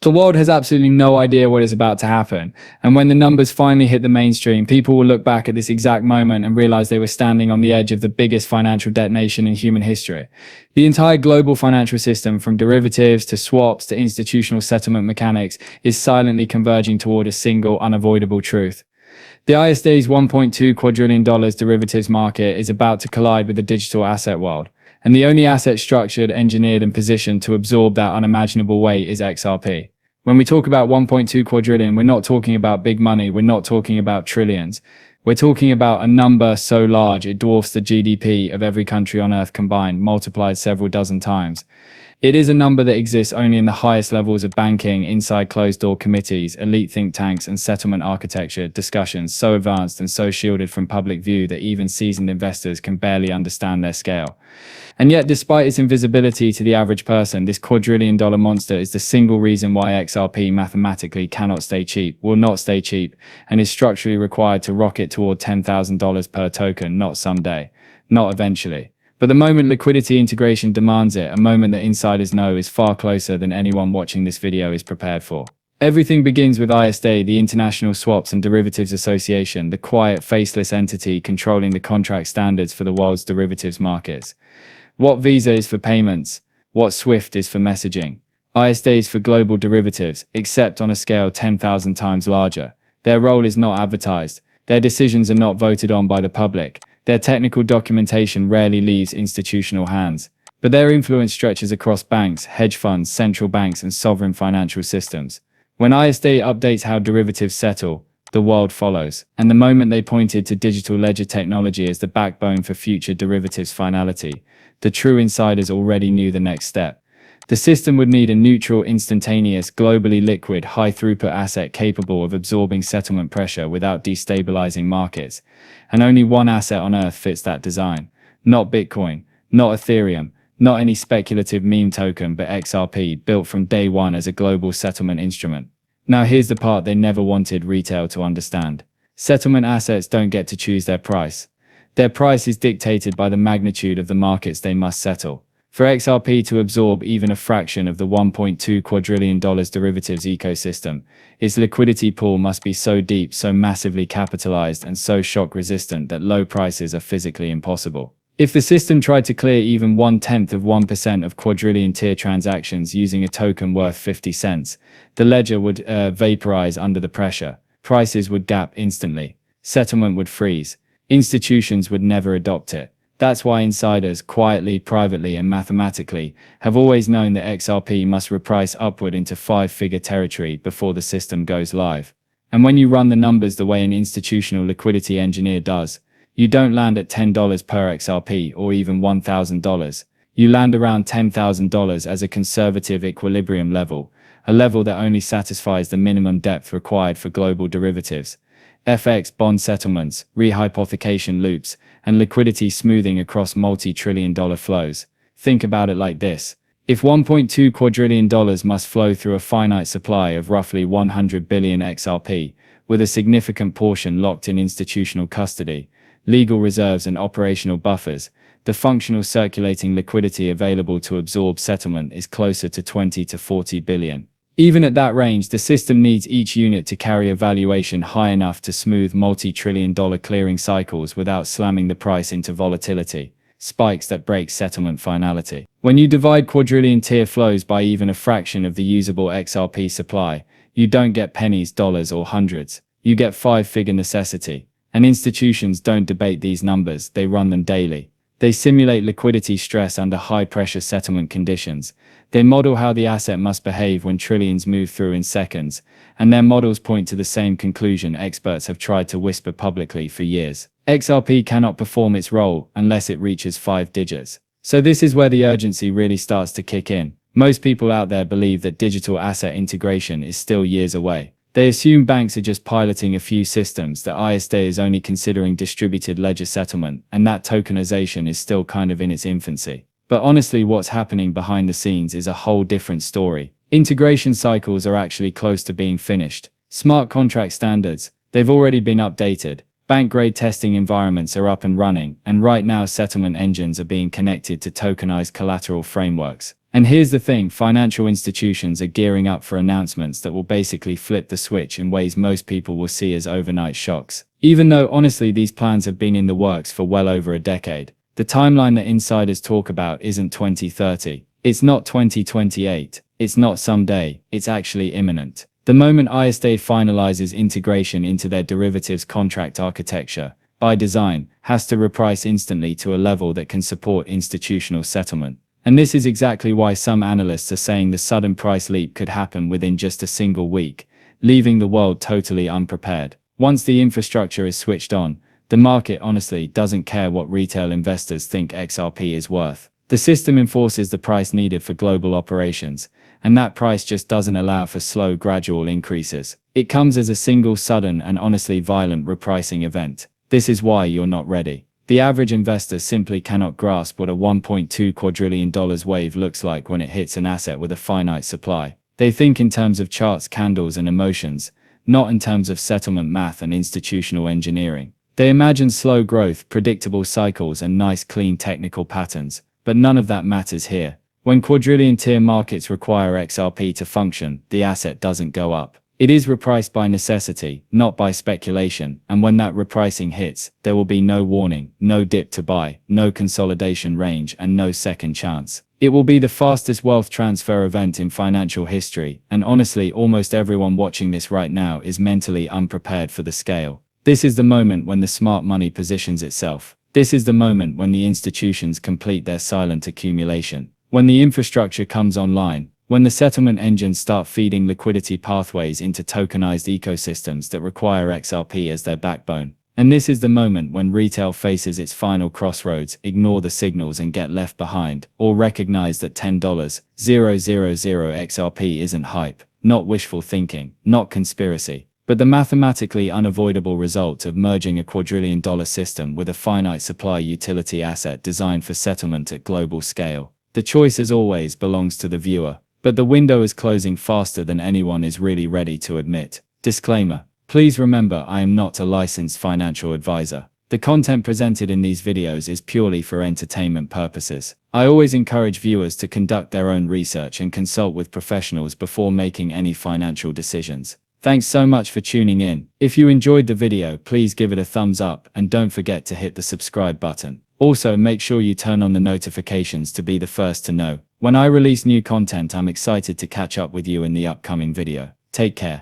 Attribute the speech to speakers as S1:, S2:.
S1: The world has absolutely no idea what is about to happen, and when the numbers finally hit the mainstream, people will look back at this exact moment and realize they were standing on the edge of the biggest financial detonation in human history. The entire global financial system, from derivatives to swaps to institutional settlement mechanics, is silently converging toward a single, unavoidable truth. The ISDA's $1.2 quadrillion derivatives market is about to collide with the digital asset world, and the only asset structured, engineered, and positioned to absorb that unimaginable weight is XRP. When we talk about 1.2 quadrillion, we're not talking about big money, we're not talking about trillions. We're talking about a number so large it dwarfs the GDP of every country on Earth combined, multiplied several dozen times. It is a number that exists only in the highest levels of banking, inside closed-door committees, elite think tanks, and settlement architecture discussions so advanced and so shielded from public view that even seasoned investors can barely understand their scale. And yet, despite its invisibility to the average person, this quadrillion-dollar monster is the single reason why XRP mathematically cannot stay cheap, will not stay cheap, and is structurally required to rocket toward $10,000 per token, not someday, not eventually. But the moment liquidity integration demands it, a moment that insiders know is far closer than anyone watching this video is prepared for. Everything begins with ISDA, the International Swaps and Derivatives Association, the quiet, faceless entity controlling the contract standards for the world's derivatives markets. What Visa is for payments, what SWIFT is for messaging. ISDA is for global derivatives, except on a scale 10,000 times larger. Their role is not advertised. Their decisions are not voted on by the public. Their technical documentation rarely leaves institutional hands, but their influence stretches across banks, hedge funds, central banks, and sovereign financial systems. When ISDA updates how derivatives settle, the world follows. And the moment they pointed to digital ledger technology as the backbone for future derivatives finality, the true insiders already knew the next step. The system would need a neutral, instantaneous, globally liquid, high-throughput asset capable of absorbing settlement pressure without destabilizing markets. And only one asset on Earth fits that design. Not Bitcoin, not Ethereum, not any speculative meme token, but XRP, built from day one as a global settlement instrument. Now here's the part they never wanted retail to understand. Settlement assets don't get to choose their price. Their price is dictated by the magnitude of the markets they must settle. For XRP to absorb even a fraction of the $1.2 quadrillion derivatives ecosystem, its liquidity pool must be so deep, so massively capitalized, and so shock-resistant that low prices are physically impossible. If the system tried to clear even 0.1% of quadrillion-tier transactions using a token worth 50 cents, the ledger would vaporize under the pressure. Prices would gap instantly. Settlement would freeze. Institutions would never adopt it. That's why insiders, quietly, privately, and mathematically, have always known that XRP must reprice upward into five-figure territory before the system goes live. And when you run the numbers the way an institutional liquidity engineer does, you don't land at $10 per XRP or even $1,000. You land around $10,000 as a conservative equilibrium level, a level that only satisfies the minimum depth required for global derivatives, FX bond settlements, rehypothecation loops, and liquidity smoothing across multi-trillion-dollar flows. Think about it like this. If $1.2 quadrillion must flow through a finite supply of roughly 100 billion XRP, with a significant portion locked in institutional custody, legal reserves and operational buffers, the functional circulating liquidity available to absorb settlement is closer to 20 to 40 billion. Even at that range, the system needs each unit to carry a valuation high enough to smooth multi-trillion-dollar clearing cycles without slamming the price into volatility, spikes that break settlement finality. When you divide quadrillion-tier flows by even a fraction of the usable XRP supply, you don't get pennies, dollars, or hundreds. You get five-figure necessity. And institutions don't debate these numbers, they run them daily. They simulate liquidity stress under high-pressure settlement conditions. They model how the asset must behave when trillions move through in seconds, and their models point to the same conclusion experts have tried to whisper publicly for years. XRP cannot perform its role unless it reaches 5 digits. So this is where the urgency really starts to kick in. Most people out there believe that digital asset integration is still years away. They assume banks are just piloting a few systems, that ISDA is only considering distributed ledger settlement, and that tokenization is still kind of in its infancy. But honestly, what's happening behind the scenes is a whole different story. Integration cycles are actually close to being finished. Smart contract standards, they've already been updated. Bank-grade testing environments are up and running, and right now settlement engines are being connected to tokenized collateral frameworks. And here's the thing, financial institutions are gearing up for announcements that will basically flip the switch in ways most people will see as overnight shocks. Even though honestly these plans have been in the works for well over a decade, the timeline that insiders talk about isn't 2030. It's not 2028. It's not someday. It's actually imminent. The moment ISDA finalizes integration into their derivatives contract architecture, by design, has to reprice instantly to a level that can support institutional settlement. And this is exactly why some analysts are saying the sudden price leap could happen within just a single week, leaving the world totally unprepared. Once the infrastructure is switched on, the market honestly doesn't care what retail investors think XRP is worth. The system enforces the price needed for global operations, and that price just doesn't allow for slow, gradual increases. It comes as a single, sudden, and honestly violent repricing event. This is why you're not ready. The average investor simply cannot grasp what a $1.2 quadrillion wave looks like when it hits an asset with a finite supply. They think in terms of charts, candles, and emotions, not in terms of settlement math and institutional engineering. They imagine slow growth, predictable cycles, and nice clean technical patterns, but none of that matters here. When quadrillion-tier markets require XRP to function, the asset doesn't go up. It is repriced by necessity, not by speculation, and when that repricing hits, there will be no warning, no dip to buy, no consolidation range, and no second chance. It will be the fastest wealth transfer event in financial history, and honestly, almost everyone watching this right now is mentally unprepared for the scale. This is the moment when the smart money positions itself. This is the moment when the institutions complete their silent accumulation. When the infrastructure comes online, when the settlement engines start feeding liquidity pathways into tokenized ecosystems that require XRP as their backbone. And this is the moment when retail faces its final crossroads, ignore the signals and get left behind, or recognize that $10,000 XRP isn't hype, not wishful thinking, not conspiracy, but the mathematically unavoidable result of merging a quadrillion-dollar system with a finite supply utility asset designed for settlement at global scale. The choice, as always, belongs to the viewer, but the window is closing faster than anyone is really ready to admit. Disclaimer: please remember, I am not a licensed financial advisor. The content presented in these videos is purely for entertainment purposes. I always encourage viewers to conduct their own research and consult with professionals before making any financial decisions. Thanks so much for tuning in. If you enjoyed the video, please give it a thumbs up and don't forget to hit the subscribe button. Also, make sure you turn on the notifications to be the first to know when I release new content. I'm excited to catch up with you in the upcoming video. Take care.